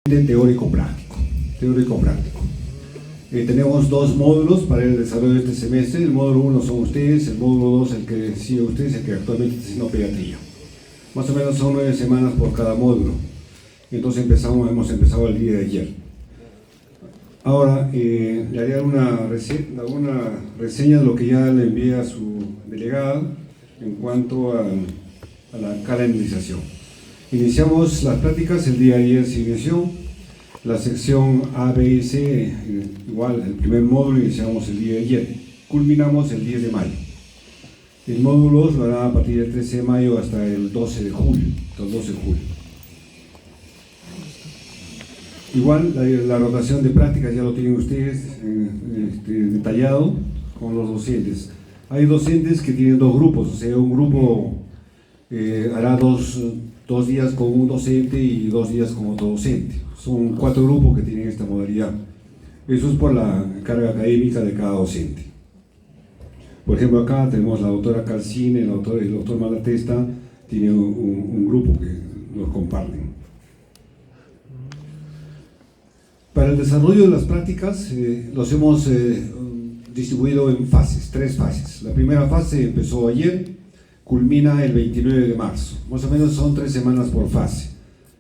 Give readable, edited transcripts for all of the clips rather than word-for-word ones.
de teórico-práctico. Teórico-práctico. Tenemos dos módulos para el desarrollo de este semestre. El módulo 1 son ustedes, el módulo 2 el que sigue ustedes, el que actualmente está haciendo pediatría. Más o menos son 9 semanas por cada módulo. Entonces hemos empezado el día de ayer. Ahora le haré alguna reseña de lo que ya le envié a su delegada en cuanto a la calendarización. Iniciamos las prácticas el día de ayer, se inició la sección A, B y C, igual el primer módulo iniciamos el día de ayer, culminamos el 10 de mayo. El módulo 2 lo hará a partir del 13 de mayo hasta el 12 de julio, hasta el 12 de julio. Igual la rotación de prácticas ya lo tienen ustedes detallado con los docentes. Hay docentes que tienen dos grupos, o sea, un grupo hará dos días con un docente y 2 días con otro docente. Son 4 grupos que tienen esta modalidad. Eso es por la carga académica de cada docente. Por ejemplo, acá tenemos la doctora Calcine, el doctor Malatesta, tiene un grupo que los comparten. Para el desarrollo de las prácticas los hemos distribuido en fases, 3 fases. La primera fase empezó ayer, culmina el 29 de marzo. Más o menos son 3 semanas por fase.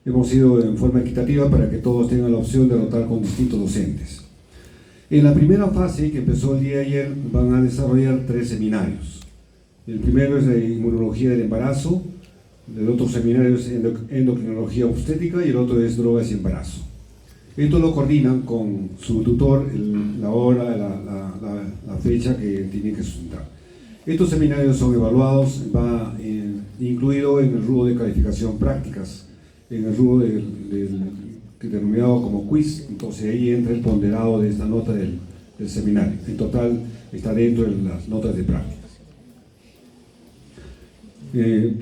Hemos ido en forma equitativa para que todos tengan la opción de rotar con distintos docentes. En la primera fase, que empezó el día de ayer, van a desarrollar 3 seminarios. El primero es de inmunología del embarazo, el otro seminario es endocrinología obstétrica y el otro es drogas y embarazo. Esto lo coordinan con su tutor, la hora, la fecha que tienen que sustentar. Estos seminarios son evaluados, va incluido en el rubro de calificación prácticas, en el rubro denominado como quiz. Entonces ahí entra el ponderado de esta nota del seminario. En total está dentro de las notas de prácticas.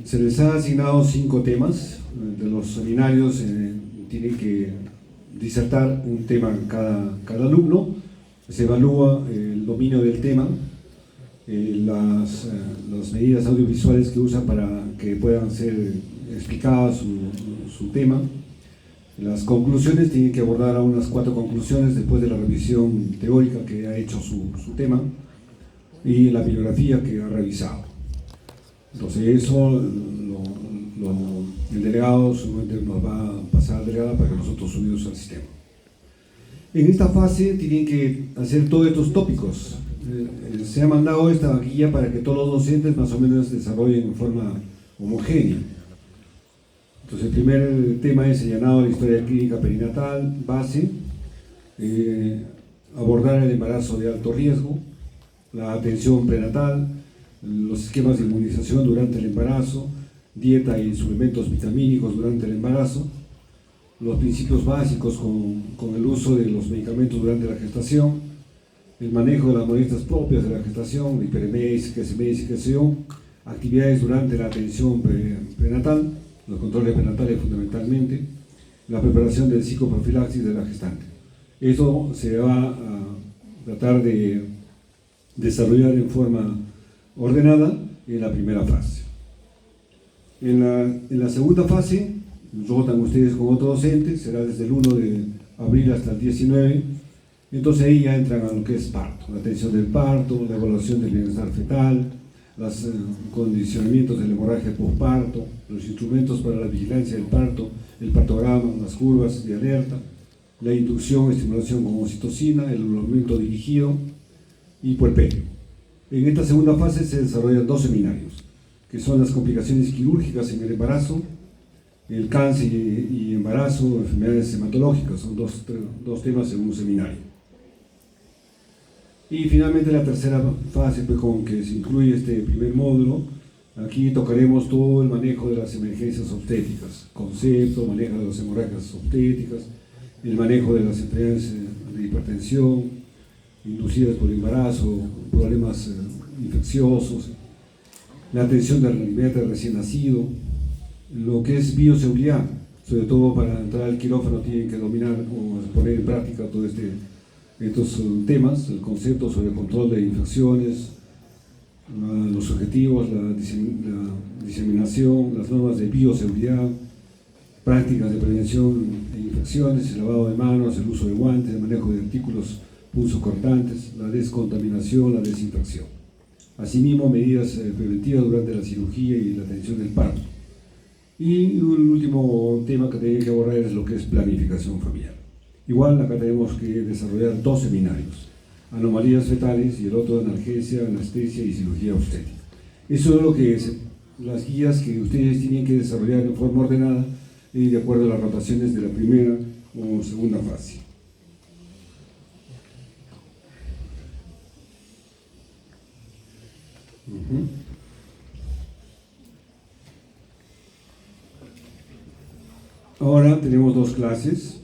Se les ha asignado 5 temas. De los seminarios tienen que disertar un tema cada alumno. Se evalúa el dominio del tema, las medidas audiovisuales que usan para que puedan ser explicadas su tema. Las conclusiones tienen que abordar a unas 4 conclusiones después de la revisión teórica que ha hecho su tema y la bibliografía que ha revisado. Entonces eso el delegado seguramente nos va a pasar a la delegada para que nosotros subimos al sistema. En esta fase tienen que hacer todos estos tópicos. Se ha mandado esta guía para que todos los docentes más o menos desarrollen en forma homogénea. Entonces el primer tema es el llenado de la historia clínica perinatal, base, abordar el embarazo de alto riesgo, la atención prenatal, los esquemas de inmunización durante el embarazo, dieta y suplementos vitamínicos durante el embarazo, los principios básicos con el uso de los medicamentos durante la gestación, el manejo de las molestias propias de la gestación, hiperemesis, quesemesis, actividades durante la atención prenatal, los controles prenatales fundamentalmente, la preparación del psicoprofilaxis de la gestante. Esto se va a tratar de desarrollar en forma ordenada en la primera fase. En la segunda fase, rotan ustedes con otro docente, será desde el 1 de abril hasta el 19, entonces ahí ya entran a lo que es parto, la atención del parto, la evaluación del bienestar fetal, los condicionamientos de la hemorragia postparto, los instrumentos para la vigilancia del parto, el partograma, las curvas de alerta, la inducción, estimulación con oxitocina, el aumento dirigido y puerperio. En esta segunda fase se desarrollan 2 seminarios, que son las complicaciones quirúrgicas en el embarazo, el cáncer y embarazo, enfermedades hematológicas, son dos temas en un seminario. Y finalmente la tercera fase, pues, con que se incluye este primer módulo, aquí tocaremos todo el manejo de las emergencias obstétricas, concepto, manejo de las hemorragias obstétricas, el manejo de las enfermedades de hipertensión inducidas por el embarazo, problemas infecciosos, la atención del recién nacido, lo que es bioseguridad, sobre todo para entrar al quirófano tienen que dominar o poner en práctica todos estos temas, el concepto sobre el control de infecciones, los objetivos, la diseminación, las normas de bioseguridad, prácticas de prevención e desinfecciones, el lavado de manos, el uso de guantes, el manejo de artículos punzocortantes, la descontaminación, la desinfección. Asimismo, medidas preventivas durante la cirugía y la atención del parto. Y un último tema que tenemos que abordar es lo que es planificación familiar. Igual acá tenemos que desarrollar 2 seminarios, anomalías fetales y el otro analgesia, anestesia y cirugía obstétrica. Eso es lo que es, las guías que ustedes tienen que desarrollar en forma ordenada y de acuerdo a las rotaciones de la primera o segunda fase. Ahora tenemos 2 clases.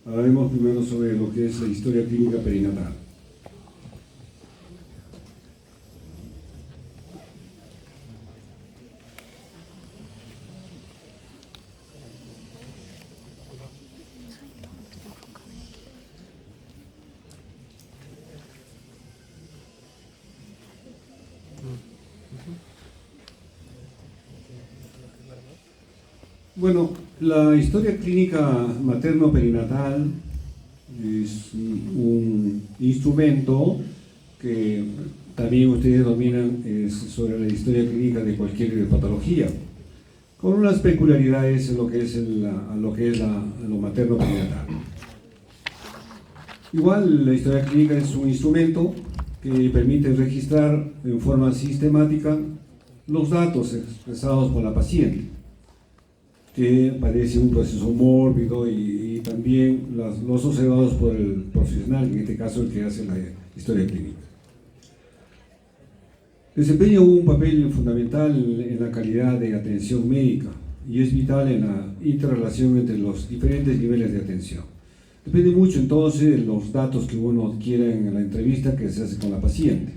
Hablaremos primero sobre lo que es la historia clínica perinatal. Bueno, la historia clínica materno-perinatal es un instrumento que también ustedes dominan sobre la historia clínica de cualquier patología, con unas peculiaridades en lo que es lo materno-perinatal. Igual la historia clínica es un instrumento que permite registrar en forma sistemática los datos expresados por la paciente, que padece un proceso mórbido y también los observados por el profesional, en este caso el que hace la historia clínica. Desempeña un papel fundamental en la calidad de atención médica y es vital en la interrelación entre los diferentes niveles de atención. Depende mucho entonces de los datos que uno adquiere en la entrevista que se hace con la paciente.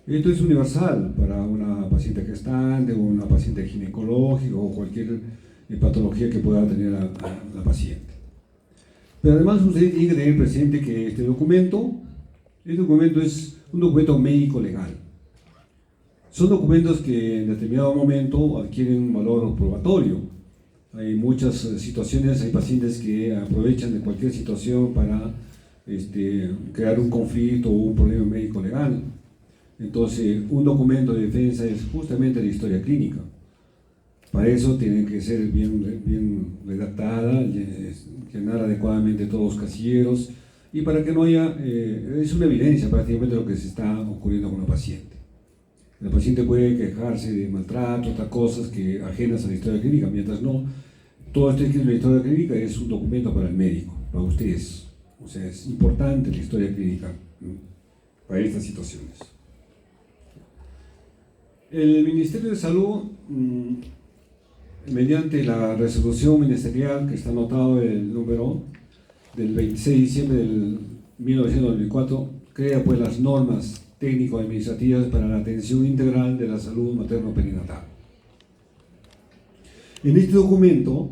Esto es universal para una paciente gestante o una paciente ginecológica o cualquier patología que pueda tener la paciente. Pero además usted tiene que tener presente que este documento es un documento médico legal. Son documentos que en determinado momento adquieren un valor probatorio. Hay muchas situaciones, hay pacientes que aprovechan de cualquier situación para crear un conflicto o un problema médico legal. Entonces, un documento de defensa es justamente la historia clínica. Para eso tiene que ser bien redactada, llenar adecuadamente todos los casilleros y para que no haya, es una evidencia prácticamente de lo que se está ocurriendo con la paciente. El paciente puede quejarse de maltrato, otras cosas que ajenas a la historia clínica, mientras no, todo esto escrito en la historia clínica es un documento para el médico, para ustedes. O sea, es importante la historia clínica, ¿no?, para estas situaciones. El Ministerio de Salud, mediante la resolución ministerial que está anotado el número del 26 de diciembre del 1994, crea pues las normas técnico-administrativas para la atención integral de la salud materno-perinatal. En este documento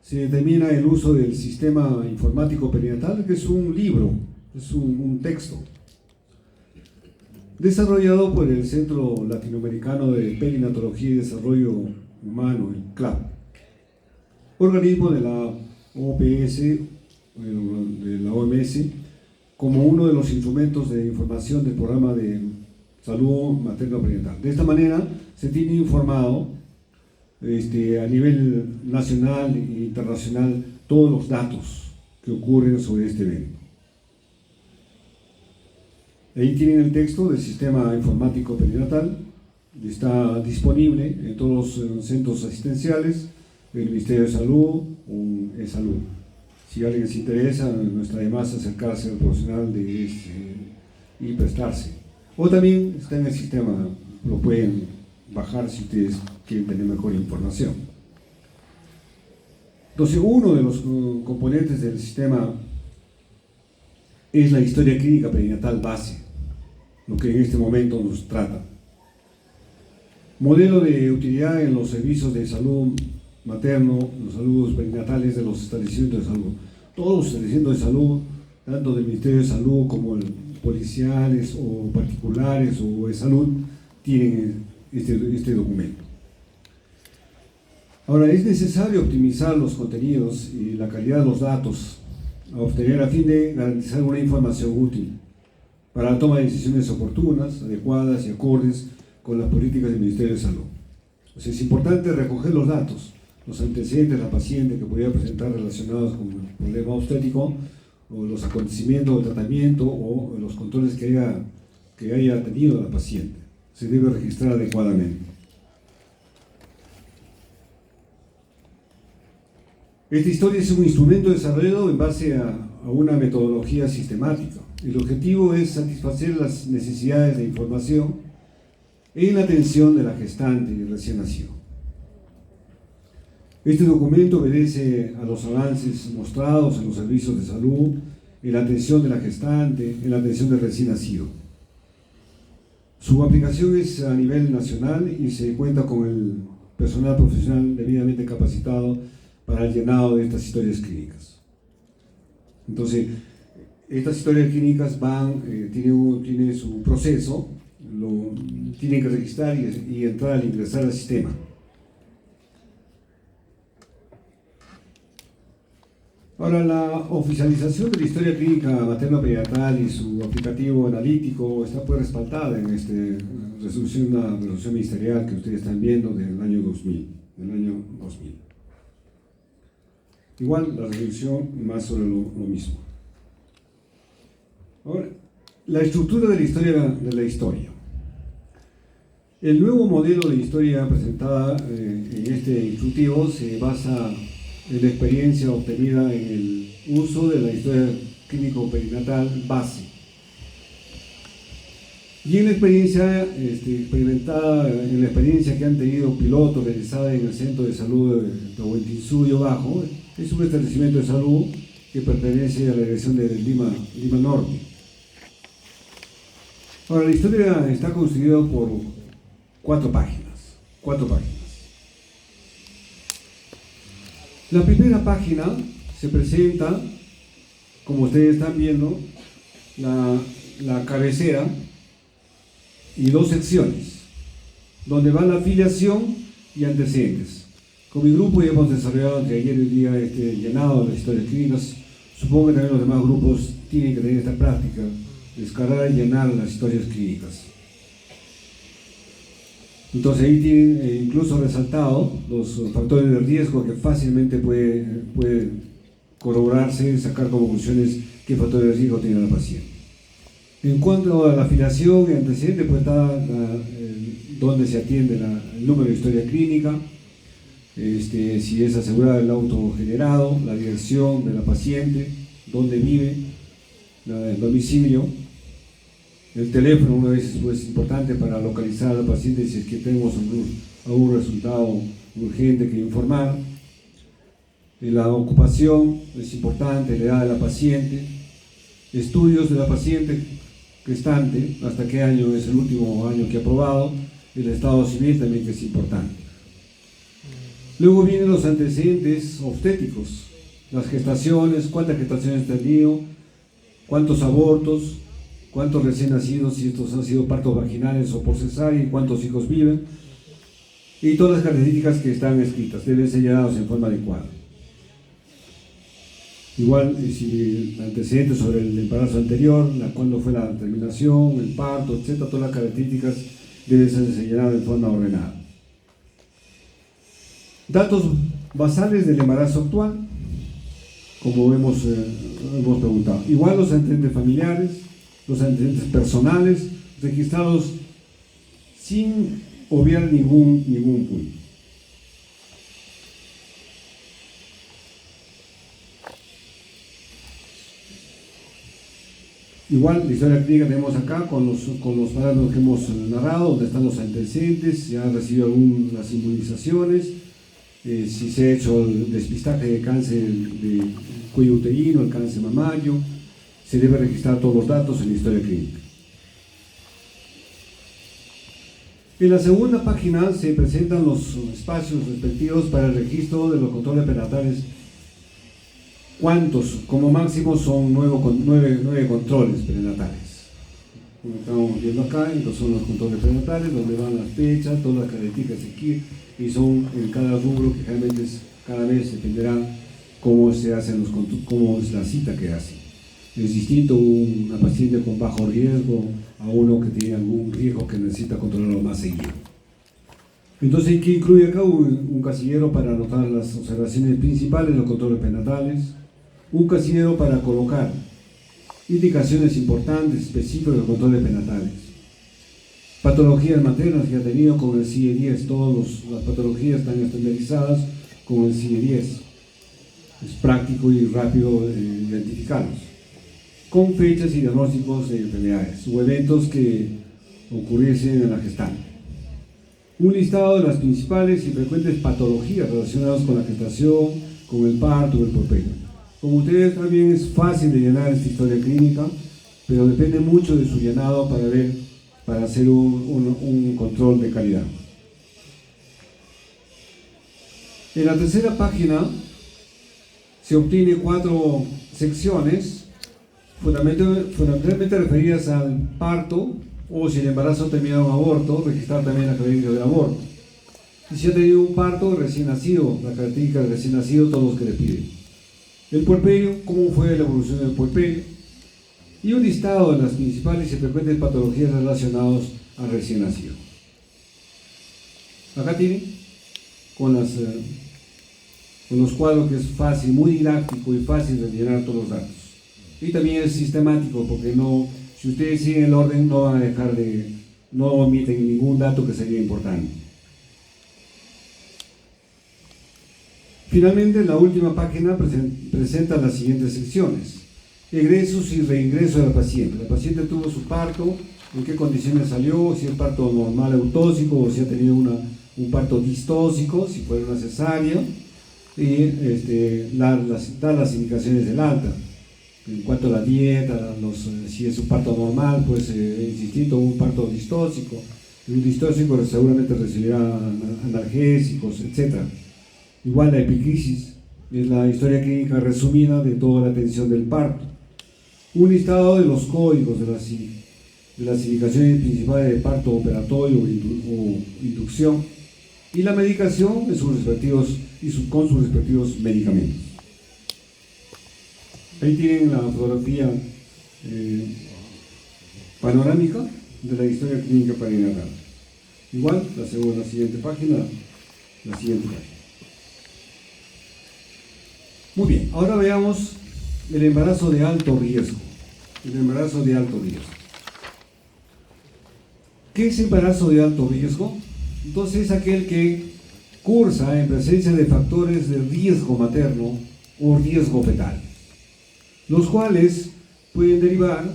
se determina el uso del sistema informático perinatal, que es un libro, es un texto, desarrollado por el Centro Latinoamericano de Perinatología y Desarrollo Humano, el CLAP, organismo de la OPS, de la OMS, como uno de los instrumentos de información del programa de salud materno-perinatal. De esta manera se tiene informado a nivel nacional e internacional todos los datos que ocurren sobre este evento. Ahí tienen el texto del sistema informático perinatal, está disponible en todos los centros asistenciales, el Ministerio de Salud o E-Salud. Si a alguien les interesa, no está de más acercarse al profesional y prestarse. O también está en el sistema, lo pueden bajar si ustedes quieren tener mejor información. Entonces, uno de los componentes del sistema es la historia clínica perinatal base, lo que en este momento nos trata. Modelo de utilidad en los servicios de salud materno, los saludos perinatales de los establecimientos de salud. Todos los establecimientos de salud, tanto del Ministerio de Salud como policiales o particulares o de salud, tienen este documento. Ahora, es necesario optimizar los contenidos y la calidad de los datos a obtener a fin de garantizar una información útil para la toma de decisiones oportunas, adecuadas y acordes con las políticas del Ministerio de Salud. O sea, es importante recoger los datos, los antecedentes de la paciente que podría presentar relacionados con el problema obstétrico, o los acontecimientos del tratamiento o los controles que haya tenido la paciente. Se debe registrar adecuadamente. Esta historia es un instrumento desarrollado en base a una metodología sistemática. El objetivo es satisfacer las necesidades de información en la atención de la gestante y recién nacido. Este documento obedece a los avances mostrados en los servicios de salud, en la atención de la gestante, en la atención del recién nacido. Su aplicación es a nivel nacional y se cuenta con el personal profesional debidamente capacitado para el llenado de estas historias clínicas. Entonces, estas historias clínicas tienen su proceso, lo tienen que registrar y entrar al ingresar al sistema. Ahora, la oficialización de la historia clínica materno-perinatal y su aplicativo analítico está pues respaldada en una resolución ministerial que ustedes están viendo del año 2000. Igual la resolución más sobre lo mismo. Ahora, la estructura de la historia. El nuevo modelo de historia presentada en este instructivo se basa en la experiencia obtenida en el uso de la historia clínico-perinatal base y en la experiencia experimentada, en la experiencia que han tenido pilotos realizada en el Centro de Salud de Tahuantinsuyo Bajo. Es un establecimiento de salud que pertenece a la dirección de Lima Norte. Ahora, la historia está constituida por cuatro páginas. La primera página se presenta, como ustedes están viendo, la cabecera y dos secciones, donde va la afiliación y antecedentes. Con mi grupo ya hemos desarrollado entre ayer y hoy día llenado de las historias clínicas. Supongo que también los demás grupos tienen que tener esta práctica, descargar y llenar las historias clínicas. Entonces ahí tienen incluso resaltado los factores de riesgo que fácilmente puede corroborarse, sacar como conclusiones qué factores de riesgo tiene la paciente. En cuanto a la afiliación y antecedente, pues está donde se atiende el número de historia clínica, si es asegurada el auto generado, la dirección de la paciente, dónde vive, el domicilio, el teléfono, una vez es importante para localizar a la paciente si es que tenemos algún resultado urgente que informar. La ocupación es importante, la edad de la paciente, estudios de la paciente gestante, hasta qué año es el último año que ha probado, el estado civil también que es importante. Luego vienen los antecedentes obstétricos, las gestaciones, cuántas gestaciones han tenido, cuántos abortos, cuántos recién nacidos, si estos han sido partos vaginales o por cesárea, y cuántos hijos viven, y todas las características que están escritas, deben ser llenadas en forma adecuada. Igual, si antecedentes sobre el embarazo anterior, cuándo fue la terminación, el parto, etc., todas las características deben ser señaladas en forma ordenada. Datos basales del embarazo actual, como hemos preguntado. Igual los antecedentes familiares, los antecedentes personales, registrados sin obviar ningún punto. Igual, la historia clínica tenemos acá con los parámetros que hemos narrado, donde están los antecedentes, si han recibido algunas inmunizaciones, si se ha hecho el despistaje de cáncer de cuello uterino, el cáncer mamario, se debe registrar todos los datos en la historia clínica. En la segunda página se presentan los espacios respectivos para el registro de los controles prenatales. ¿Cuántos? Como máximo son 9 controles prenatales. como estamos viendo acá, entonces son los controles prenatales, donde van las fechas, todas las características de aquí, y son en cada rubro que realmente cada vez dependerá cómo se hacen cómo es la cita que hace. Es distinto una paciente con bajo riesgo a uno que tiene algún riesgo que necesita controlarlo más seguido. Entonces, ¿qué incluye acá? Un casillero para anotar las observaciones principales, los controles prenatales, un casillero para colocar indicaciones importantes, específicas de los controles prenatales, patologías maternas que ha tenido con el CIE-10, todas las patologías están estandarizadas con el CIE-10, es práctico y rápido identificarlos, con fechas y diagnósticos de enfermedades o eventos que ocurriesen en la gestante. Un listado de las principales y frecuentes patologías relacionadas con la gestación, con el parto o el puerperio. Como ustedes también es fácil de llenar esta historia clínica, pero depende mucho de su llenado para hacer un control de calidad. En la tercera página se obtiene 4 secciones, fundamentalmente referidas al parto, o si el embarazo ha terminado en aborto, registrar también la característica del aborto. Y si ha tenido un parto recién nacido, la característica del recién nacido, todos los que le piden. El puerperio, cómo fue la evolución del puerperio. Y un listado de las principales y frecuentes patologías relacionadas al recién nacido. Acá tienen, con los cuadros que es fácil, muy didáctico y fácil de llenar todos los datos. Y también es sistemático, porque si ustedes siguen el orden, no van a no omiten ningún dato que sería importante. Finalmente, la última página presenta las siguientes secciones: egresos y reingresos de la paciente. La paciente tuvo su parto, en qué condiciones salió, si es parto normal eutóxico o si ha tenido un parto distóxico, si fue una cesárea, y dar las indicaciones del alta. En cuanto a la dieta, si es un parto normal, pues es distinto a un parto distóxico. Un distóxico seguramente recibirá analgésicos, etc. Igual la epicrisis es la historia clínica resumida de toda la atención del parto. Un listado de los códigos de las indicaciones principales de parto operatorio o inducción y la medicación con sus respectivos medicamentos. Ahí tienen la fotografía panorámica de la historia clínica perinatal. Igual, la siguiente página. Muy bien, ahora veamos el embarazo de alto riesgo. El embarazo de alto riesgo. ¿Qué es embarazo de alto riesgo? Entonces es aquel que cursa en presencia de factores de riesgo materno o riesgo fetal, los cuales pueden derivar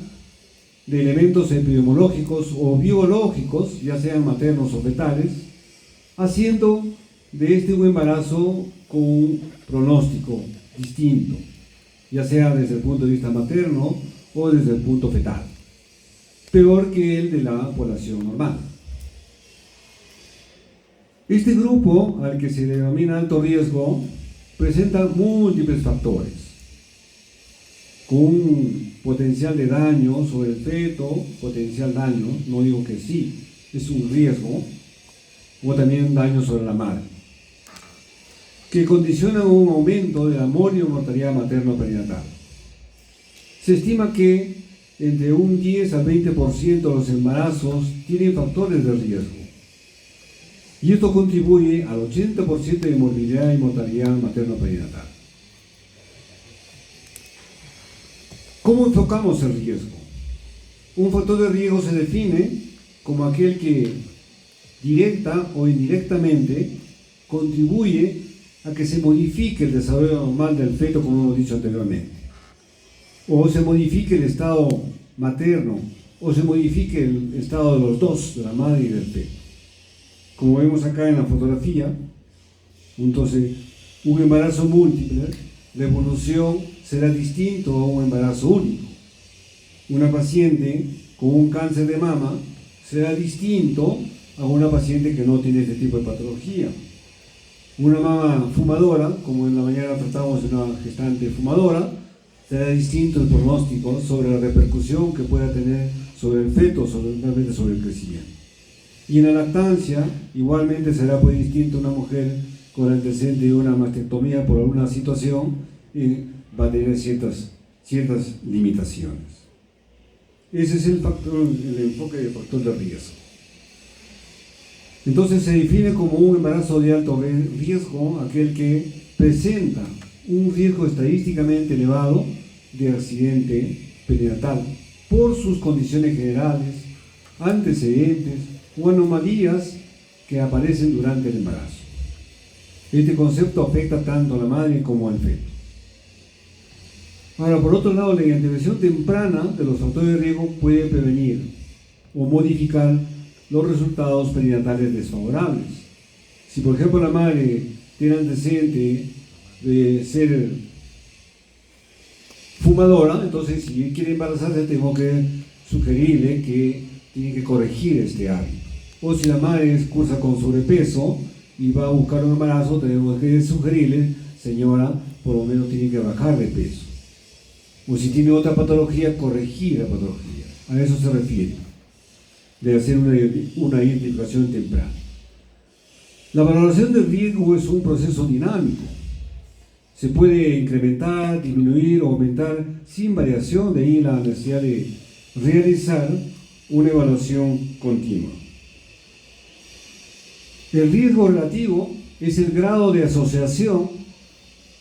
de elementos epidemiológicos o biológicos, ya sean maternos o fetales, haciendo de este un embarazo con un pronóstico distinto, ya sea desde el punto de vista materno o desde el punto fetal, peor que el de la población normal. Este grupo, al que se denomina alto riesgo, presenta múltiples factores, con un potencial de daño sobre el feto, potencial daño, no digo que sí, es un riesgo, o también daño sobre la madre, que condicionan un aumento de la mortalidad materno-perinatal. Se estima que entre un 10 al 20% de los embarazos tienen factores de riesgo, y esto contribuye al 80% de morbilidad y mortalidad materno-perinatal. ¿Cómo enfocamos el riesgo? Un factor de riesgo se define como aquel que directa o indirectamente contribuye a que se modifique el desarrollo normal del feto, como hemos dicho anteriormente, o se modifique el estado materno, o se modifique el estado de los dos, de la madre y del feto. Como vemos acá en la fotografía, entonces, un embarazo múltiple, la evolución será distinto a un embarazo único. Una paciente con un cáncer de mama será distinto a una paciente que no tiene este tipo de patología. Una mama fumadora, como en la mañana tratamos de una gestante fumadora, será distinto el pronóstico sobre la repercusión que pueda tener sobre el feto, realmente sobre el crecimiento. Y en la lactancia, igualmente será pues distinto una mujer con el antecedente de una mastectomía por alguna situación y va a tener ciertas limitaciones. Ese es el enfoque del factor de riesgo. Entonces se define como un embarazo de alto riesgo aquel que presenta un riesgo estadísticamente elevado de accidente perinatal por sus condiciones generales, antecedentes o anomalías que aparecen durante el embarazo. Este concepto afecta tanto a la madre como al feto. Ahora, por otro lado, la intervención temprana de los factores de riesgo puede prevenir o modificar los resultados perinatales desfavorables. Si, por ejemplo, la madre tiene antecedente de ser fumadora, entonces si quiere embarazarse tengo que sugerirle que tiene que corregir este hábito. O si la madre cursa con sobrepeso y va a buscar un embarazo, tenemos que sugerirle, señora, por lo menos tiene que bajar de peso. O si tiene otra patología, corregir la patología. A eso se refiere, de hacer una identificación temprana. La valoración del riesgo es un proceso dinámico. Se puede incrementar, disminuir o aumentar sin variación, de ahí la necesidad de realizar una evaluación continua. El riesgo relativo es el grado de asociación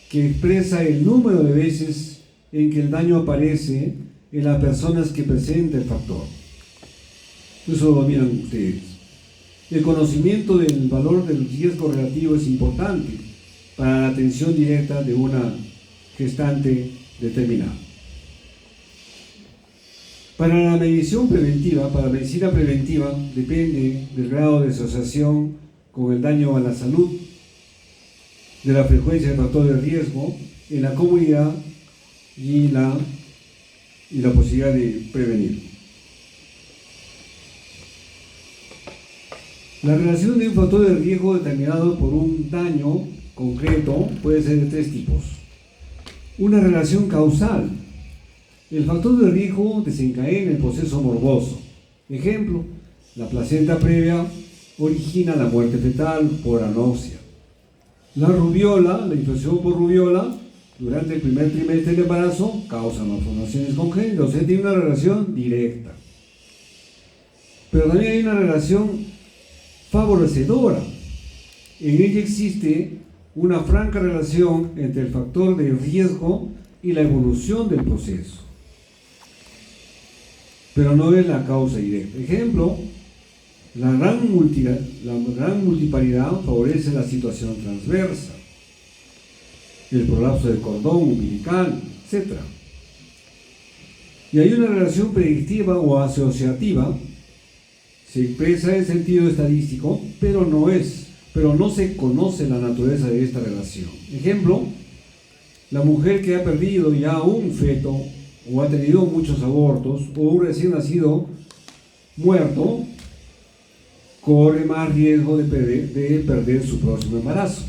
que expresa el número de veces en que el daño aparece en las personas que presenta el factor. Eso lo miran ustedes. El conocimiento del valor del riesgo relativo es importante para la atención directa de una gestante determinada. Para la medicina preventiva depende del grado de asociación con el daño a la salud, de la frecuencia del factor de riesgo en la comunidad y la posibilidad de prevenir. La relación de un factor de riesgo determinado por un daño concreto puede ser de tres tipos. Una relación causal. El factor de riesgo desencadena el proceso morboso. Ejemplo, la placenta previa origina la muerte fetal por anoxia. La rubiola, la infección por rubiola, durante el primer trimestre del embarazo causa malformaciones congénitas. O sea, tiene una relación directa. Pero también hay una relación favorecedora. En ella existe una franca relación entre el factor de riesgo y la evolución del proceso, pero no es la causa directa. Ejemplo, la gran multiparidad favorece la situación transversa, el prolapso del cordón umbilical, etc. Y hay una relación predictiva o asociativa, se expresa en sentido estadístico, pero no se conoce la naturaleza de esta relación. Ejemplo, la mujer que ha perdido ya un feto o ha tenido muchos abortos o un recién nacido muerto corre más riesgo de perder su próximo embarazo.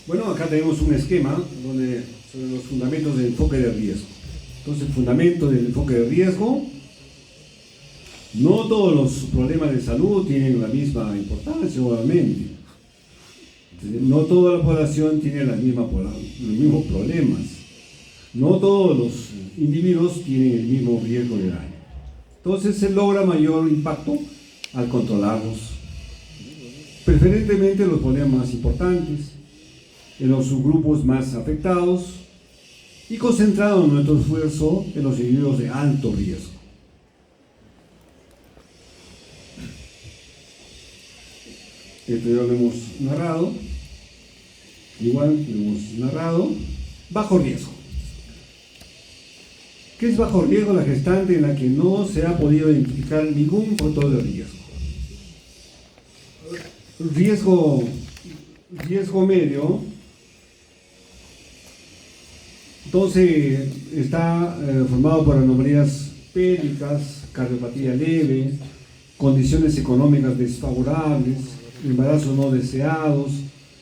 Bueno, acá tenemos un esquema sobre los fundamentos del enfoque de riesgo. Entonces, fundamento del enfoque de riesgo: no todos los problemas de salud tienen la misma importancia, obviamente. No toda la población tiene los mismos problemas. No todos los individuos tienen el mismo riesgo de daño. Entonces, se logra mayor impacto al controlarlos. Preferentemente los problemas más importantes, en los subgrupos más afectados, y concentrado nuestro esfuerzo en los individuos de alto riesgo. Esto ya lo hemos narrado. Igual lo hemos narrado. Bajo riesgo. ¿Qué es bajo riesgo? La gestante en la que no se ha podido identificar ningún factor de riesgo. Riesgo riesgo medio, entonces está formado por anomalías pélvicas, cardiopatía leve, condiciones económicas desfavorables, embarazos no deseados,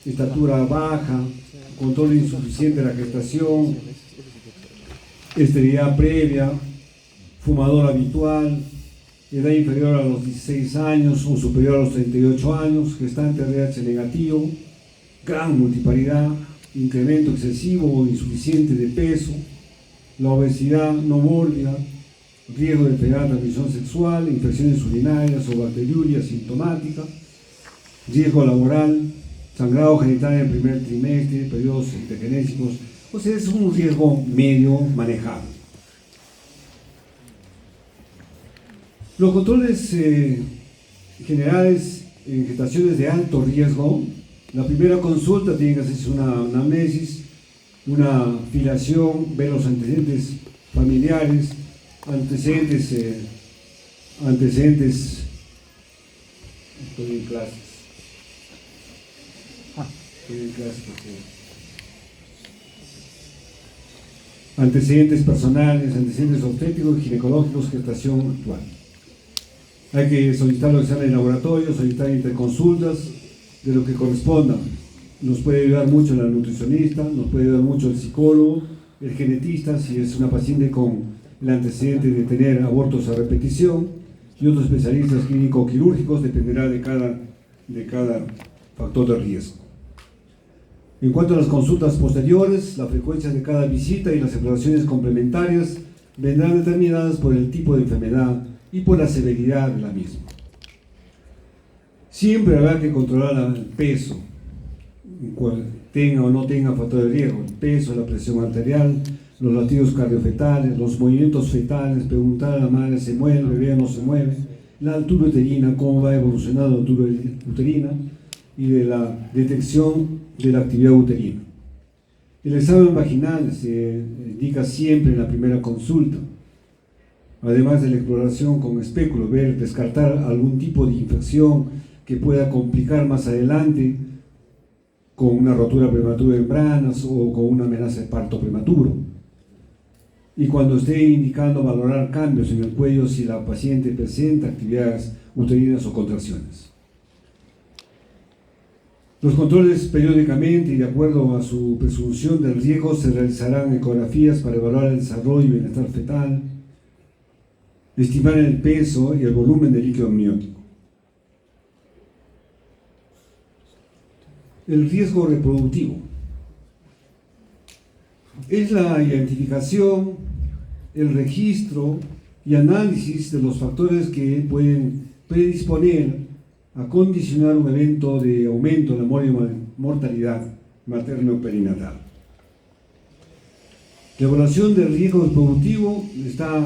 estatura baja, control insuficiente de la gestación, esterilidad previa, fumador habitual, edad inferior a los 16 años o superior a los 38 años, gestante RH negativo, gran multiparidad, incremento excesivo o insuficiente de peso, la obesidad no mórbida, riesgo de enfermedad de transmisión sexual, infecciones urinarias o bacteriuria sintomática, riesgo laboral, sangrado genital en el primer trimestre, periodos intergenésicos, o sea, es un riesgo medio manejable. Los controles generales en gestaciones de alto riesgo, la primera consulta tiene que hacerse una anamnesis, una filiación, ver los antecedentes familiares, antecedentes, estoy en clases porque antecedentes personales, antecedentes obstétricos, ginecológicos, gestación actual. Hay que solicitar los exámenes de laboratorio, solicitar interconsultas de lo que corresponda. Nos puede ayudar mucho la nutricionista, nos puede ayudar mucho el psicólogo, el genetista, si es una paciente con el antecedente de tener abortos a repetición, y otros especialistas clínico-quirúrgicos, dependerá de cada factor de riesgo. En cuanto a las consultas posteriores, la frecuencia de cada visita y las exploraciones complementarias vendrán determinadas por el tipo de enfermedad y por la severidad de la misma. Siempre habrá que controlar el peso, tenga o no tenga factor de riesgo, el peso, la presión arterial, los latidos cardiofetales, los movimientos fetales, preguntar a la madre, ¿se mueve el bebé o no se mueve? La altura uterina, cómo va evolucionando la altura uterina, y de la detección de la actividad uterina. El examen vaginal se indica siempre en la primera consulta, además de la exploración con espéculo, descartar algún tipo de infección que pueda complicar más adelante con una rotura prematura de membranas o con una amenaza de parto prematuro. Y cuando esté indicando valorar cambios en el cuello si la paciente presenta actividades uterinas o contracciones. Los controles periódicamente y de acuerdo a su presunción del riesgo se realizarán ecografías para evaluar el desarrollo y bienestar fetal, estimar el peso y el volumen del líquido amniótico. El riesgo reproductivo es la identificación, el registro y análisis de los factores que pueden predisponer a condicionar un evento de aumento de la mortalidad materno-perinatal. La evaluación del riesgo reproductivo está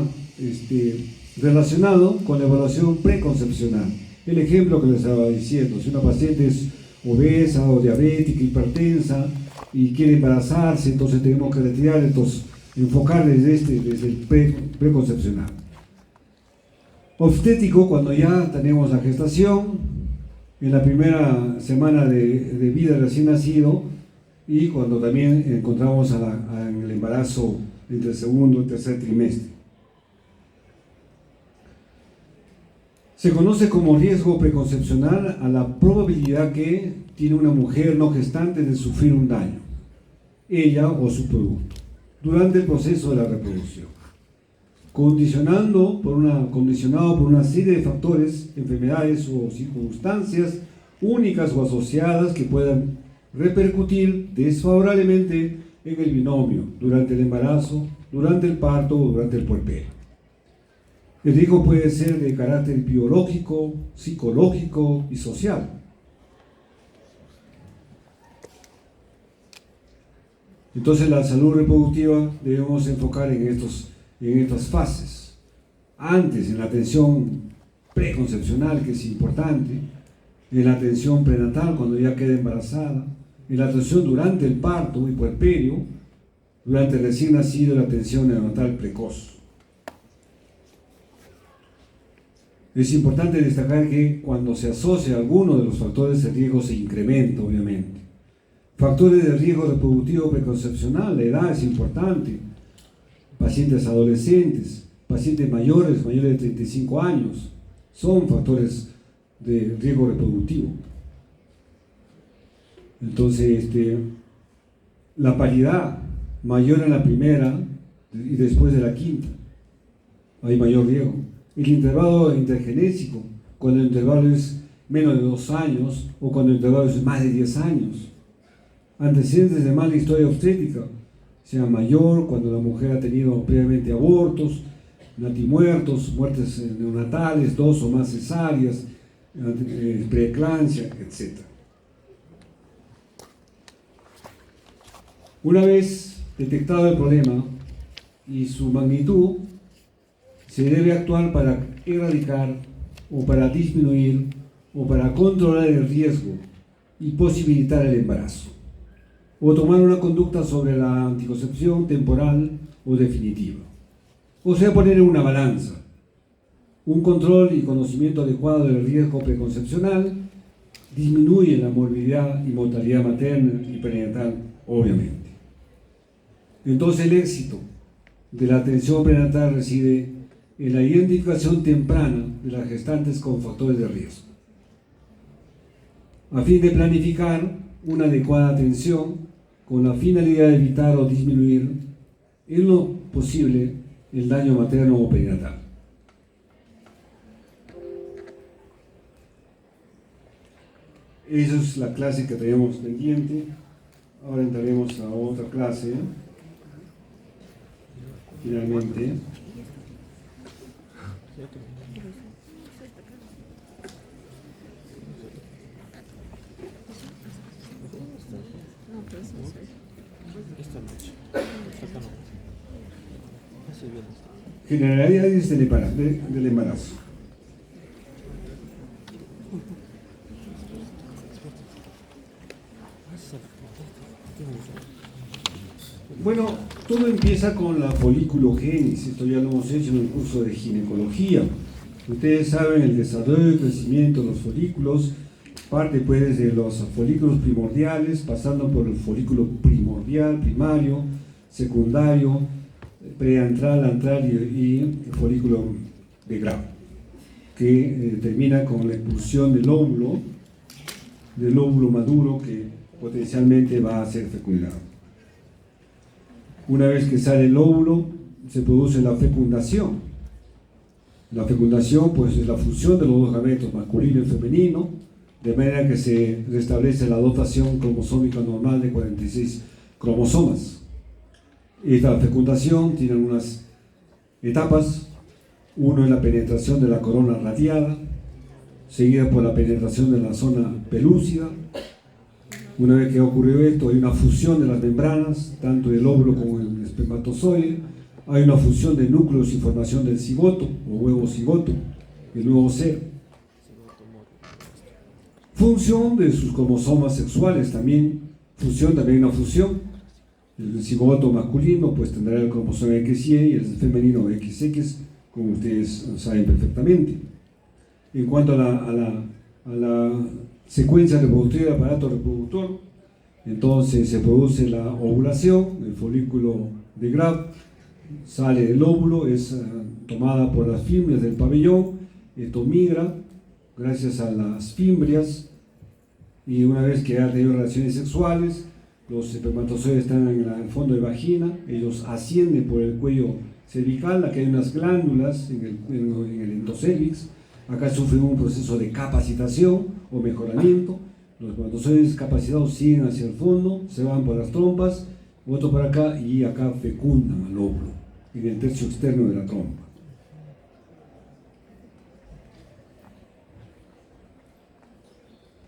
relacionado con la evaluación preconcepcional. El ejemplo que les estaba diciendo, si una paciente es obesa o diabética, hipertensa y quiere embarazarse, entonces tenemos que retirar, entonces enfocar desde el preconcepcional. Obstétrico, cuando ya tenemos la gestación, en la primera semana de vida del recién nacido y cuando también encontramos en el embarazo entre el segundo y tercer trimestre. Se conoce como riesgo preconcepcional a la probabilidad que tiene una mujer no gestante de sufrir un daño, ella o su producto, durante el proceso de la reproducción, condicionado por una serie de factores, enfermedades o circunstancias únicas o asociadas que puedan repercutir desfavorablemente en el binomio durante el embarazo, durante el parto o durante el puerperio. El riesgo puede ser de carácter biológico, psicológico y social. Entonces la salud reproductiva debemos enfocar en estas fases. Antes, en la atención preconcepcional, que es importante, en la atención prenatal, cuando ya queda embarazada, en la atención durante el parto y puerperio, durante el recién nacido, la atención neonatal precoz. Es importante destacar que cuando se asocia a alguno de los factores, el riesgo se incrementa, obviamente. Factores de riesgo reproductivo preconcepcional, la edad es importante, pacientes adolescentes, pacientes mayores de 35 años, son factores de riesgo reproductivo. Entonces, la paridad mayor en la primera y después de la quinta, hay mayor riesgo. El intervalo intergenésico, cuando el intervalo es menos de 2 años o cuando el intervalo es más de 10 años. Antecedentes de mala historia obstétrica, sea mayor cuando la mujer ha tenido previamente abortos, natimuertos, muertes neonatales, 2 o más cesáreas, preeclampsia, etc. Una vez detectado el problema y su magnitud, se debe actuar para erradicar o para disminuir o para controlar el riesgo y posibilitar el embarazo, o tomar una conducta sobre la anticoncepción temporal o definitiva. O sea, poner en una balanza un control y conocimiento adecuado del riesgo preconcepcional disminuye la morbilidad y mortalidad materna y perinatal, obviamente. Entonces el éxito de la atención prenatal reside en la identificación temprana de las gestantes con factores de riesgo, a fin de planificar una adecuada atención con la finalidad de evitar o disminuir en lo posible el daño materno o perinatal. Esa es la clase que tenemos pendiente. Ahora entraremos a otra clase. Finalmente. Generalidades del embarazo. Bueno, todo empieza con la foliculogénesis. Esto ya lo hemos hecho en el curso de ginecología. Ustedes saben el desarrollo y crecimiento de los folículos parte pues de los folículos primordiales, pasando por el folículo primordial, primario, secundario, preantral, antral y el folículo de grado, que termina con la expulsión del óvulo maduro que potencialmente va a ser fecundado. Una vez que sale el óvulo, se produce la fecundación. La fecundación pues es la fusión de los dos gametos, masculino y femenino, de manera que se restablece la dotación cromosómica normal de 46 cromosomas. Esta fecundación tiene unas etapas. Uno es la penetración de la corona radiada, seguida por la penetración de la zona pelúcida. Una vez que ha ocurrido esto, hay una fusión de las membranas, tanto del óvulo como del espermatozoide. Hay una fusión de núcleos y formación del cigoto o huevo cigoto, el nuevo ser. Función de sus cromosomas sexuales, también una fusión. El cigoto masculino pues tendrá el cromosoma XY y el femenino XX, como ustedes saben perfectamente. En cuanto a la secuencia reproductiva del aparato reproductor, entonces se produce la ovulación, el folículo de Graf, sale el óvulo, es tomada por las fimbrias del pabellón, esto migra gracias a las fimbrias, y una vez que ha tenido relaciones sexuales, los espermatozoides están en el fondo de vagina, ellos ascienden por el cuello cervical, aquí hay unas glándulas en el endocérvix, acá sufren un proceso de capacitación o mejoramiento, los espermatozoides capacitados siguen hacia el fondo, se van por las trompas, otro para acá y acá fecundan al óvulo, en el tercio externo de la trompa.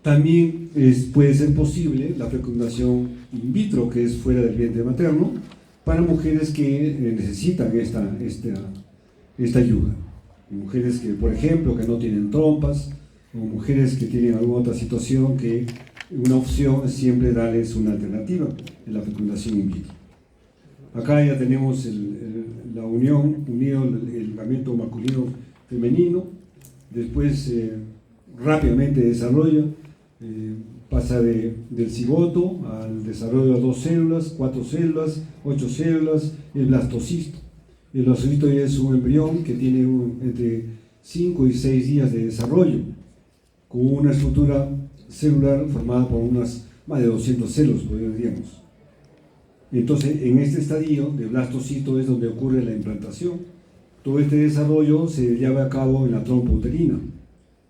También puede ser posible la fecundación in vitro, que es fuera del vientre materno, para mujeres que necesitan esta ayuda. Mujeres que, por ejemplo, que no tienen trompas, o mujeres que tienen alguna otra situación, que una opción es siempre darles una alternativa en la fecundación in vitro. Acá ya tenemos la unión, unido el gamento masculino femenino, después rápidamente desarrolla, pasa del cigoto al desarrollo de 2 células, 4 células, 8 células, el blastocisto. El blastocisto es un embrión que tiene entre 5 y 6 días de desarrollo, con una estructura celular formada por unas más de 200 células, podríamos. Entonces, en este estadio de blastocisto es donde ocurre la implantación. Todo este desarrollo se lleva a cabo en la trompa uterina.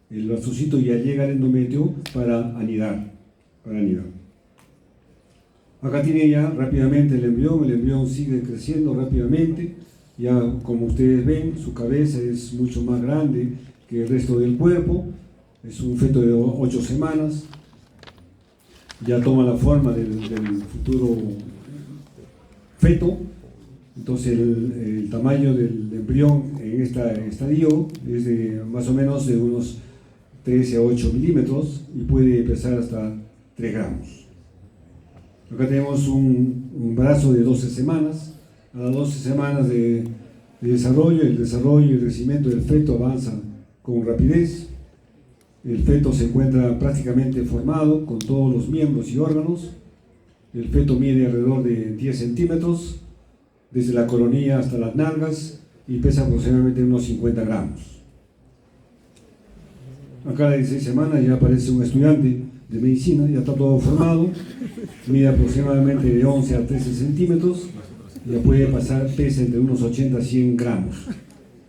El blastocito ya llega al endometrio para anidar. Acá tiene ya rápidamente el embrión sigue creciendo rápidamente. Ya como ustedes ven, su cabeza es mucho más grande que el resto del cuerpo. Es un feto de 8 semanas. Ya toma la forma del futuro feto. Entonces el tamaño del embrión en este estadio es de más o menos de unos 13 a 8 milímetros y puede pesar hasta 3 gramos. Acá tenemos un embarazo de 12 semanas. A las 12 semanas de desarrollo, el desarrollo y el crecimiento del feto avanza con rapidez. El feto se encuentra prácticamente formado con todos los miembros y órganos. El feto mide alrededor de 10 centímetros, desde la coronilla hasta las nalgas, y pesa aproximadamente unos 50 gramos. Acá a las 16 semanas ya aparece un estudiante de medicina, ya está todo formado, mide aproximadamente de 11 a 13 centímetros, ya puede pesa entre unos 80 a 100 gramos.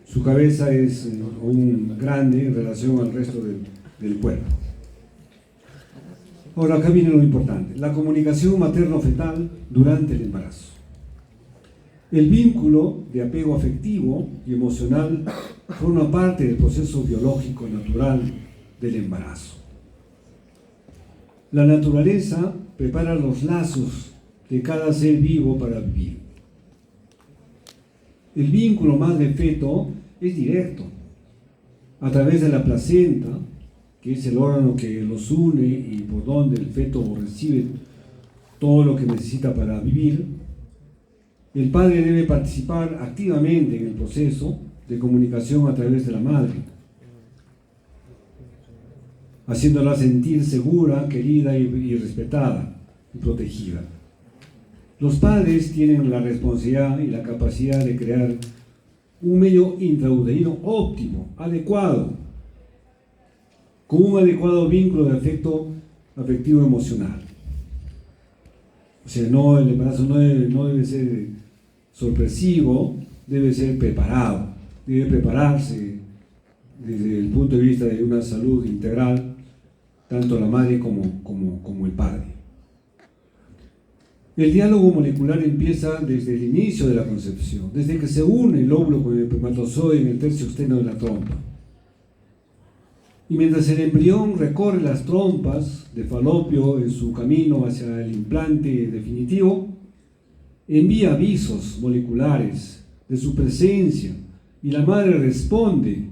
Su cabeza es aún grande en relación al resto del cuerpo. Ahora acá viene lo importante, la comunicación materno-fetal durante el embarazo. El vínculo de apego afectivo y emocional forma parte del proceso biológico natural del embarazo. La naturaleza prepara los lazos de cada ser vivo para vivir. El vínculo madre-feto es directo, a través de la placenta, que es el órgano que los une y por donde el feto recibe todo lo que necesita para vivir. El padre debe participar activamente en el proceso de comunicación a través de la madre, haciéndola sentir segura, querida y respetada y protegida. Los padres tienen la responsabilidad y la capacidad de crear un medio intrauterino óptimo, adecuado, con un adecuado vínculo de afectivo emocional. O sea, el embarazo no debe ser sorpresivo, debe ser preparado, debe prepararse desde el punto de vista de una salud integral, tanto la madre como el padre. El diálogo molecular empieza desde el inicio de la concepción, desde que se une el óvulo con el espermatozoide en el tercio externo de la trompa. Y mientras el embrión recorre las trompas de Falopio en su camino hacia el implante definitivo, envía avisos moleculares de su presencia y la madre responde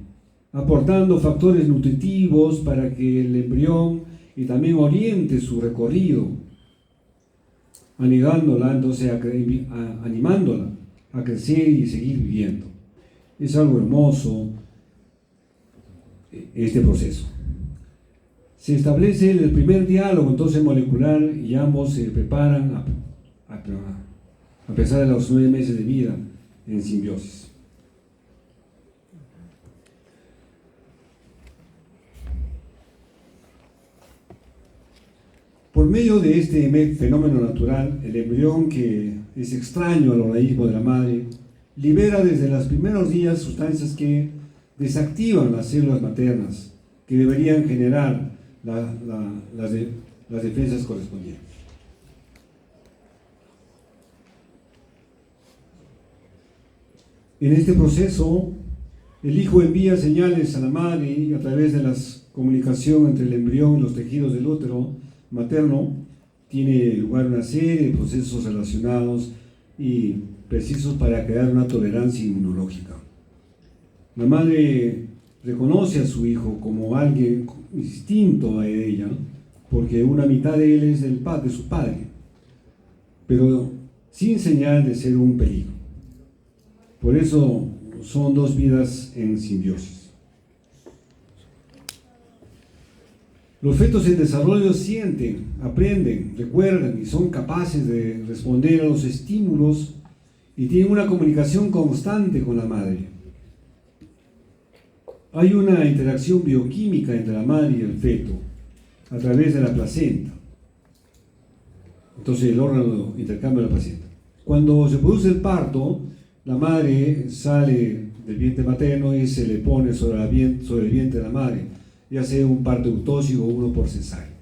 aportando factores nutritivos para que el embrión y también oriente su recorrido, animándola a crecer y seguir viviendo. Es algo hermoso este proceso. Se establece el primer diálogo entonces molecular y ambos se preparan a pesar de los 9 meses de vida en simbiosis. Por medio de este fenómeno natural, el embrión, que es extraño al organismo de la madre, libera desde los primeros días sustancias que desactivan las células maternas, que deberían generar las defensas correspondientes. En este proceso, el hijo envía señales a la madre a través de la comunicación entre el embrión y los tejidos del útero materno. Tiene lugar una serie de procesos relacionados y precisos para crear una tolerancia inmunológica. La madre reconoce a su hijo como alguien distinto a ella, porque una mitad de él es de su padre, pero sin señal de ser un peligro. Por eso son 2 vidas en simbiosis. Los fetos en desarrollo sienten, aprenden, recuerdan y son capaces de responder a los estímulos y tienen una comunicación constante con la madre. Hay una interacción bioquímica entre la madre y el feto a través de la placenta. Entonces el órgano intercambia la placenta. Cuando se produce el parto, la madre sale del vientre materno y se le pone sobre el vientre de la madre, ya sea un parto eutóxico o uno por cesárea.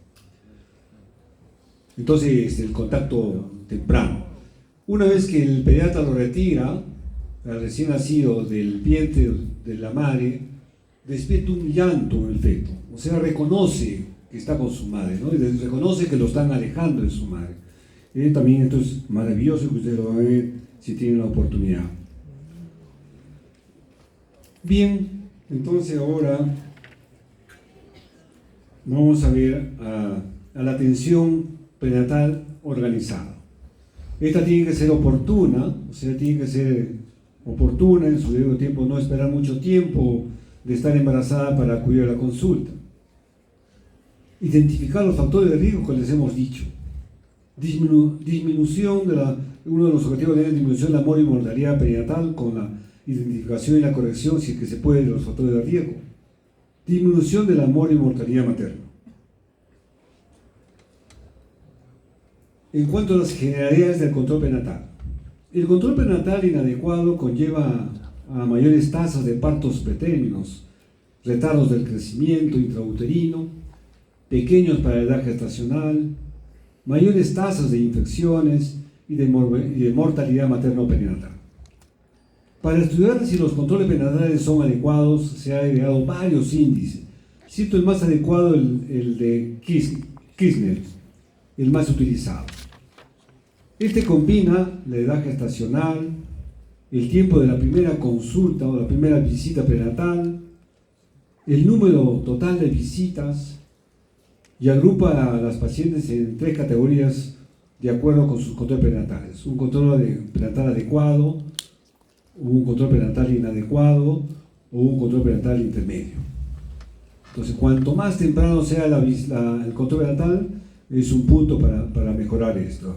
Entonces el contacto temprano. Una vez que el pediatra lo retira, al recién nacido del vientre de la madre, despierta un llanto en el feto, o sea, reconoce que está con su madre, ¿no? Y reconoce que lo están alejando de su madre. También esto es maravilloso, que ustedes lo van a ver si tienen la oportunidad. Bien, entonces ahora vamos a ver a la atención prenatal organizada. Esta tiene que ser oportuna, o sea, tiene que ser oportuna en su debido tiempo, no esperar mucho tiempo de estar embarazada para acudir a la consulta. Identificar los factores de riesgo que les hemos dicho. Disminución uno de los objetivos de la disminución de la mortalidad perinatal con la identificación y la corrección, si es que se puede, de los factores de riesgo. Disminución de la mortalidad materna. En cuanto a las generalidades del control prenatal. El control prenatal inadecuado conlleva a mayores tasas de partos pretérminos, retardos del crecimiento intrauterino, pequeños para la edad gestacional, mayores tasas de infecciones y de mortalidad materno-perinatal. Para estudiar si los controles prenatales son adecuados, se ha agregado varios índices. Cito el más adecuado, el de Kirchner, el más utilizado. Este combina la edad gestacional, el tiempo de la primera consulta o la primera visita prenatal, el número total de visitas, y agrupa a las pacientes en 3 categorías de acuerdo con sus controles prenatales. Un control prenatal adecuado, un control prenatal inadecuado o un control prenatal intermedio. Entonces, cuanto más temprano sea el control prenatal, es un punto para mejorar esto.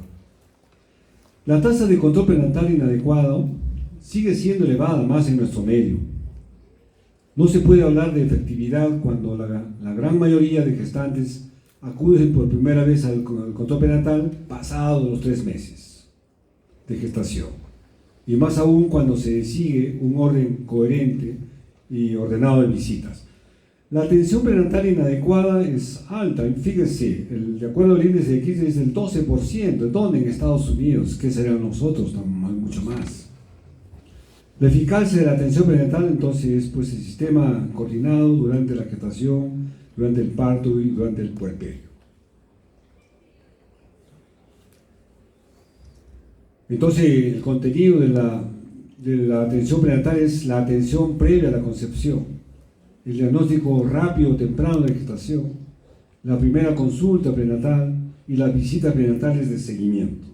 La tasa de control prenatal inadecuado sigue siendo elevada más en nuestro medio. No se puede hablar de efectividad cuando la gran mayoría de gestantes acuden por primera vez al control prenatal pasados los 3 meses de gestación. Y más aún cuando se sigue un orden coherente y ordenado de visitas. La atención prenatal inadecuada es alta. Fíjense, de acuerdo al índice de Kirchner es del 12%. ¿Dónde? En Estados Unidos. ¿Qué serán nosotros? Mucho más. La eficacia de la atención prenatal entonces es pues, el sistema coordinado durante la gestación, durante el parto y durante el puerperio. Entonces el contenido de la atención prenatal es la atención previa a la concepción, el diagnóstico rápido o temprano de gestación, la primera consulta prenatal y las visitas prenatales de seguimiento.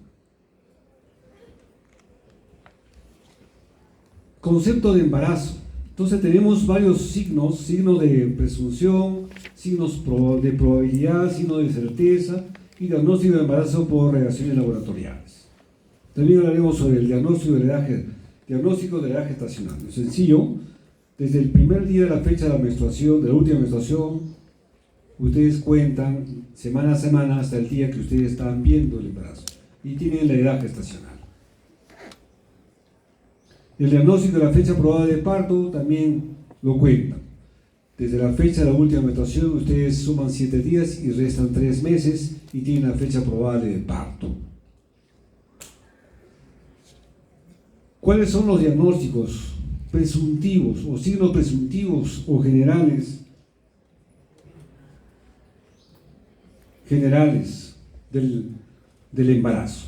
Concepto de embarazo. Entonces tenemos varios signos de presunción, signos de probabilidad, signos de certeza y diagnóstico de embarazo por reacciones laboratoriales. También hablaremos sobre el diagnóstico de la edad gestacional. Lo sencillo, desde el primer día de la fecha de la menstruación, de la última menstruación, ustedes cuentan semana a semana hasta el día que ustedes están viendo el embarazo y tienen la edad gestacional. El diagnóstico de la fecha probable de parto también lo cuentan. Desde la fecha de la última menstruación, ustedes suman 7 días y restan 3 meses y tienen la fecha probable de parto. ¿Cuáles son los diagnósticos presuntivos o signos presuntivos o generales del embarazo?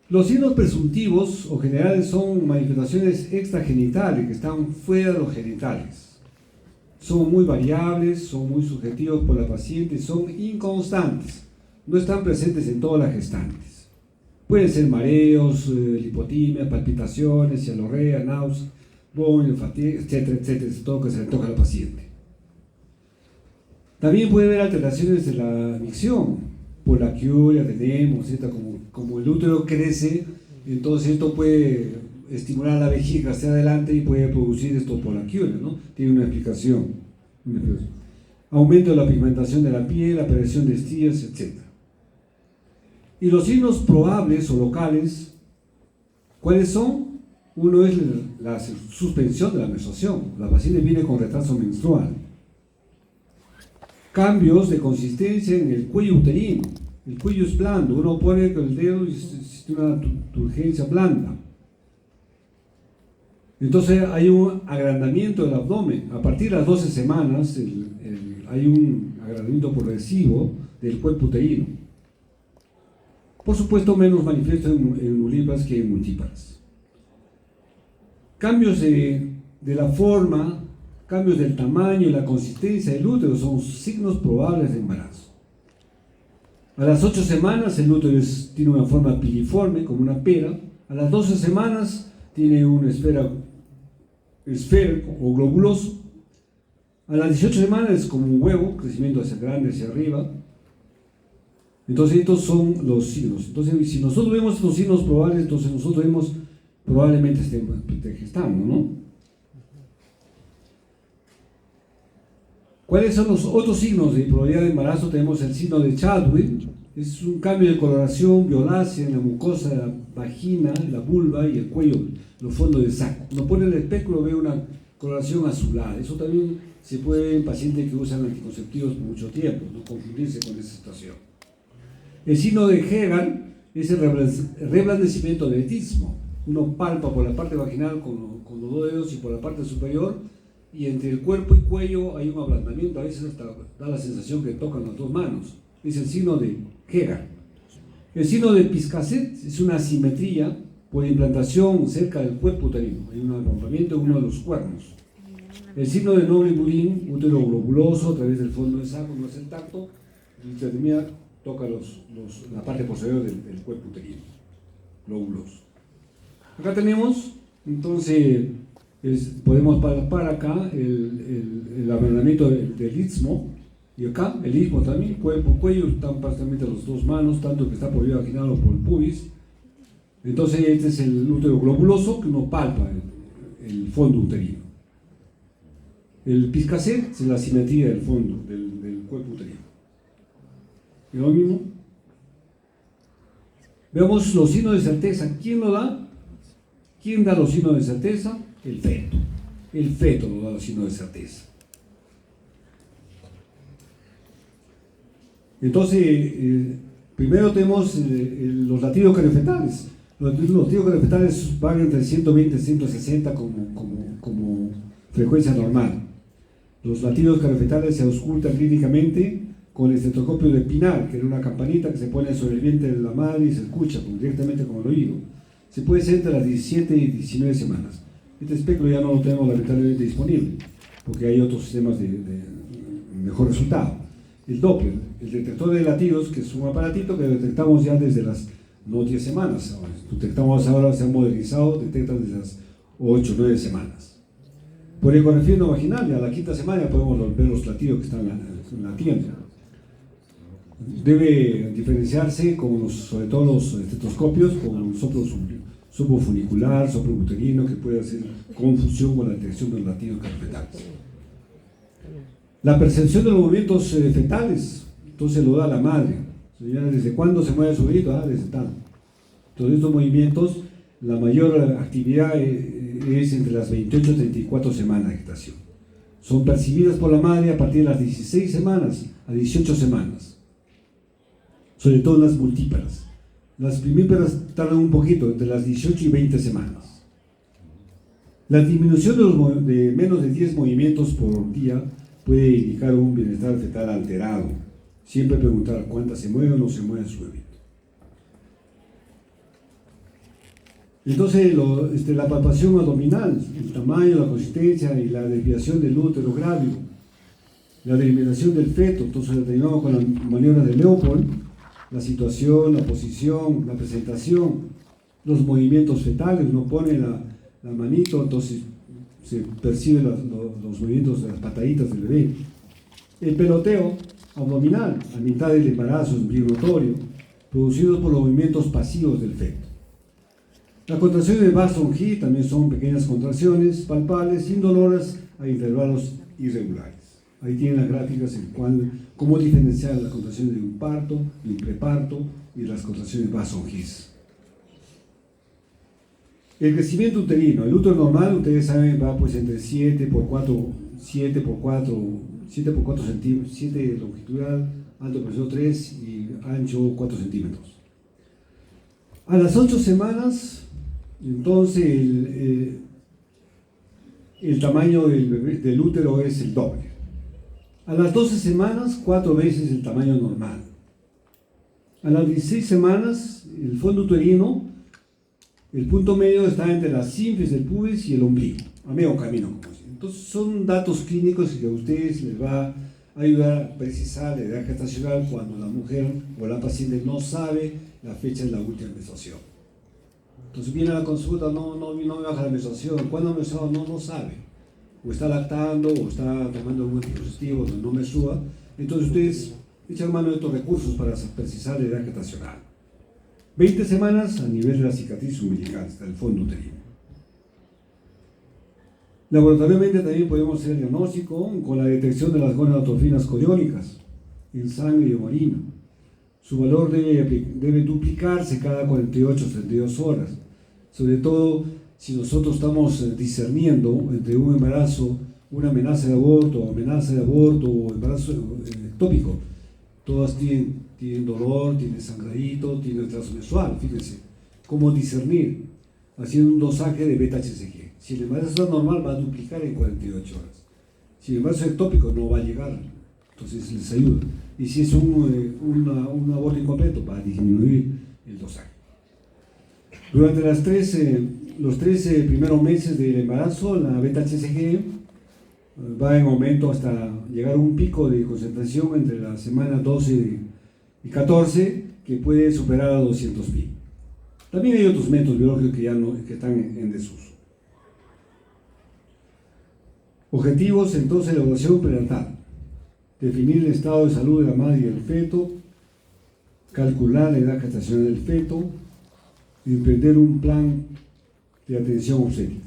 Los signos presuntivos o generales son manifestaciones extragenitales que están fuera de los genitales. Son muy variables, son muy subjetivos por la paciente, son inconstantes, no están presentes en todas las gestantes. Pueden ser mareos, lipotimia, palpitaciones, cialorrea, náuseas, vómito, fatiga, etcétera, etcétera, todo lo que se le toca a la paciente. También puede haber alteraciones de la micción, polaquiuria tenemos, etc. Como el útero crece, entonces esto puede estimular la vejiga hacia adelante y puede producir esto polaquiuria, ¿no? Tiene una explicación. Aumento de la pigmentación de la piel, aparición de estrías, etc. Y los signos probables o locales, ¿cuáles son? Uno es la suspensión de la menstruación. La paciente viene con retraso menstrual. Cambios de consistencia en el cuello uterino. El cuello es blando. Uno pone con el dedo y existe una turgencia blanda. Entonces hay un agrandamiento del abdomen. A partir de las 12 semanas hay un agrandamiento progresivo del cuerpo uterino. Por supuesto, menos manifiesto en nulíparas que en multíparas. Cambios de la forma, cambios del tamaño y la consistencia del útero son signos probables de embarazo. A las 8 semanas el útero tiene una forma piriforme, como una pera. A las 12 semanas tiene una esfera o globuloso. A las 18 semanas es como un huevo, crecimiento hacia grande, hacia arriba. Entonces estos son los signos. Entonces si nosotros vemos estos signos probables, entonces nosotros vemos probablemente estén gestando, ¿no? ¿Cuáles son los otros signos de probabilidad de embarazo? Tenemos el signo de Chadwick, es un cambio de coloración violácea en la mucosa de la vagina, la vulva y el cuello, los fondos del saco. Uno pone el espéculo, ve una coloración azulada. Eso también se puede ver en pacientes que usan anticonceptivos por mucho tiempo, no confundirse con esa situación. El signo de Hegel es el reblandecimiento del etismo. Uno palpa por la parte vaginal con los dos dedos y por la parte superior, y entre el cuerpo y cuello hay un ablandamiento, a veces hasta da la sensación que tocan las dos manos. Es el signo de Hegel. El signo de Piscaset es una asimetría por implantación cerca del cuerpo uterino. Hay un rompimiento de uno de los cuernos. El signo de Noble-Burin, útero globuloso a través del fondo del saco, no es el tacto, y termina, toca la parte posterior del cuerpo uterino, globuloso. Acá tenemos, entonces, podemos palpar acá el ablandamiento del istmo, y acá el istmo también, cuerpo, cuello, están prácticamente las dos manos, tanto que está por vía vaginal o por el pubis. Entonces este es el útero globuloso que uno palpa el fondo uterino. El Piscaset es la simetría del fondo, del cuerpo uterino. ¿Y lo mismo? Veamos los signos de certeza. ¿Quién lo da? ¿Quién da los signos de certeza? El feto. El feto nos da los signos de certeza. Entonces, primero tenemos los latidos cariofetales. Los latidos cariofetales van entre 120 y 160 como frecuencia normal. Los latidos cariofetales se auscultan clínicamente con el estetoscopio de Pinar, que era una campanita que se pone sobre el vientre de la madre y se escucha directamente con el oído. Se puede hacer entre las 17 y 19 semanas. Este espectro ya no lo tenemos lamentablemente disponible, porque hay otros sistemas de mejor resultado. El Doppler, el detector de latidos, que es un aparatito que detectamos ya desde las no 10 semanas. Detectamos ahora, se ha modernizado, detecta desde las 8 o 9 semanas. Por ecografía no vaginal, a la quinta semana ya podemos ver los latidos que están latiendo. Debe diferenciarse, sobre todo los estetoscopios, con soplo subfunicular, soplo uterino, que puede hacer confusión con la detección de los latidos carpetales. La percepción de los movimientos fetales, entonces lo da la madre. ¿Desde cuándo se mueve su bebito? Desde tal. Todos estos movimientos, la mayor actividad es entre las 28 y 34 semanas de gestación. Son percibidas por la madre a partir de las 16 semanas a 18 semanes. Sobre todo las multíparas. Las primíparas tardan un poquito, entre las 18 y 20 semanas. La disminución de menos de 10 movimientos por día puede indicar un bienestar fetal alterado. Siempre preguntar cuántas se mueve o no se mueve su bebé. Entonces, la palpación abdominal, el tamaño, la consistencia y la desviación del útero grávido, la delimitación del feto, entonces lo terminamos con la maniobra de Leopold, la situación, la posición, la presentación, los movimientos fetales. Uno pone la manito, entonces se perciben los movimientos de las pataditas del bebé. El peloteo abdominal a mitad del embarazo embrionario, producido por los movimientos pasivos del feto. Las contracciones de Basson-Hill también son pequeñas contracciones palpables, indoloras a intervalos irregulares. Ahí tienen las gráficas en cómo diferenciar las contracciones de un parto, de un preparto y las contracciones Basson-Hill. El crecimiento uterino. El útero normal, ustedes saben, va pues entre 7 por 4 centímetros, 7 longitudinal, alto por 3 y ancho 4 centímetros. A las 8 semanas, entonces el tamaño del útero es el doble. A las 12 semanas, 4 veces el tamaño normal. A las 16 semanas, el fondo uterino, el punto medio está entre la sínfisis del pubis y el ombligo, a medio camino. Entonces son datos clínicos que a ustedes les va a ayudar a precisar la edad gestacional cuando la mujer o la paciente no sabe la fecha de la última menstruación. Entonces viene a la consulta, no me baja la menstruación, ¿cuándo menstruó? No sabe. O está lactando, o está tomando algún anticonceptivo, no me suba. Entonces ustedes echan mano de estos recursos para precisar la edad gestacional. 20 semanas a nivel de la cicatriz umbilical, hasta el fondo uterino. Laboratorialmente también podemos hacer diagnóstico con la detección de las gonadotrofinas coriónicas en sangre y orina. Su valor debe duplicarse cada 48-32 horas, sobre todo si nosotros estamos discerniendo entre un embarazo, una amenaza de aborto o embarazo ectópico. Todas tienen dolor, tienen sangradito, tienen retraso menstrual. Fíjense, cómo discernir haciendo un dosaje de beta-HCG. Si el embarazo está normal, va a duplicar en 48 horas. Si el embarazo es ectópico, no va a llegar. Entonces les ayuda. Y si es un aborto incompleto, va a disminuir el dosaje. Durante los 13 primeros meses del embarazo, la beta-HCG va en aumento hasta llegar a un pico de concentración entre la semana 12 y 14 que puede superar a 200 pi. También hay otros métodos biológicos que están en desuso. Objetivos entonces de la evaluación prenatal: definir el estado de salud de la madre y del feto, calcular la edad gestacional del feto, emprender un plan de atención obstétrica.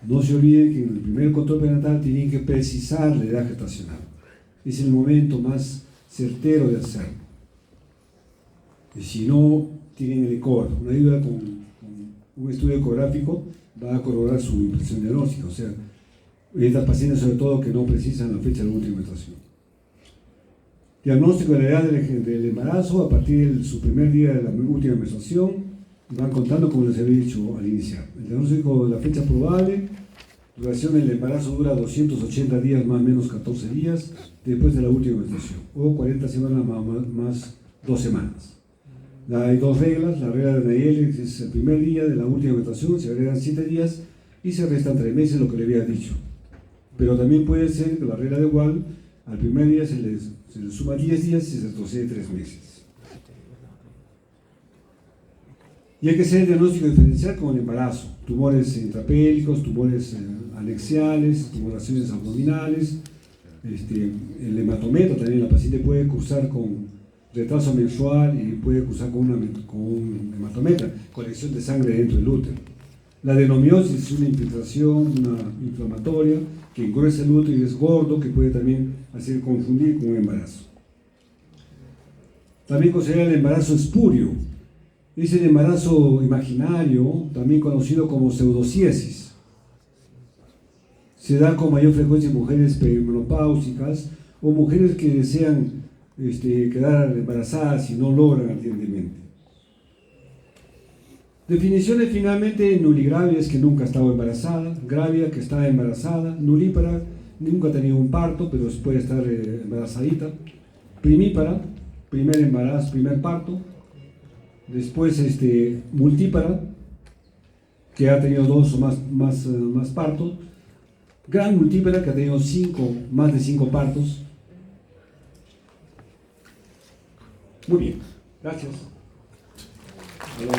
No se olviden que en el primer control prenatal tienen que precisar la edad gestacional. Es el momento más certero de hacerlo. Y si no tienen el ECOR, una ayuda con un estudio ecográfico va a corroborar su impresión diagnóstica. O sea, estas pacientes sobre todo que no precisan la fecha de la última menstruación. Diagnóstico de la edad del embarazo a partir de su primer día de la última menstruación. Van contando como les había dicho al iniciar. El diagnóstico de la fecha probable, duración del embarazo dura 280 días más o menos 14 días después de la última menstruación, o 40 semanas más 2 semanas. Hay dos reglas: la regla de Nayeli es el primer día de la última menstruación, se agregan 7 días y se restan 3 meses, lo que le había dicho. Pero también puede ser que la regla de igual, al primer día se le suma 10 días y se retrocede 3 meses. Y hay que hacer el diagnóstico diferencial con el embarazo: tumores intrapélvicos, tumores anexiales, tumoraciones abdominales, el hematometra también. La paciente puede cursar con retraso menstrual y puede cursar con un hematometra, colección de sangre dentro del útero. La adenomiosis es una infiltración, una inflamatoria que engruesa el útero y es gordo, que puede también hacer confundir con un embarazo. También considera el embarazo espurio. Es el embarazo imaginario, también conocido como pseudociesis. Se da con mayor frecuencia en mujeres perimenopáusicas o mujeres que desean quedar embarazadas y no logran ardientemente. Definiciones finalmente: nulligravia es que nunca ha estado embarazada, gravia que está embarazada, nulípara nunca ha tenido un parto pero puede estar embarazadita, primípara, primer embarazo, primer parto. Después multípara, que ha tenido 2 o más partos. Gran multípara, que ha tenido más de 5 partos. Muy bien, gracias. Hola.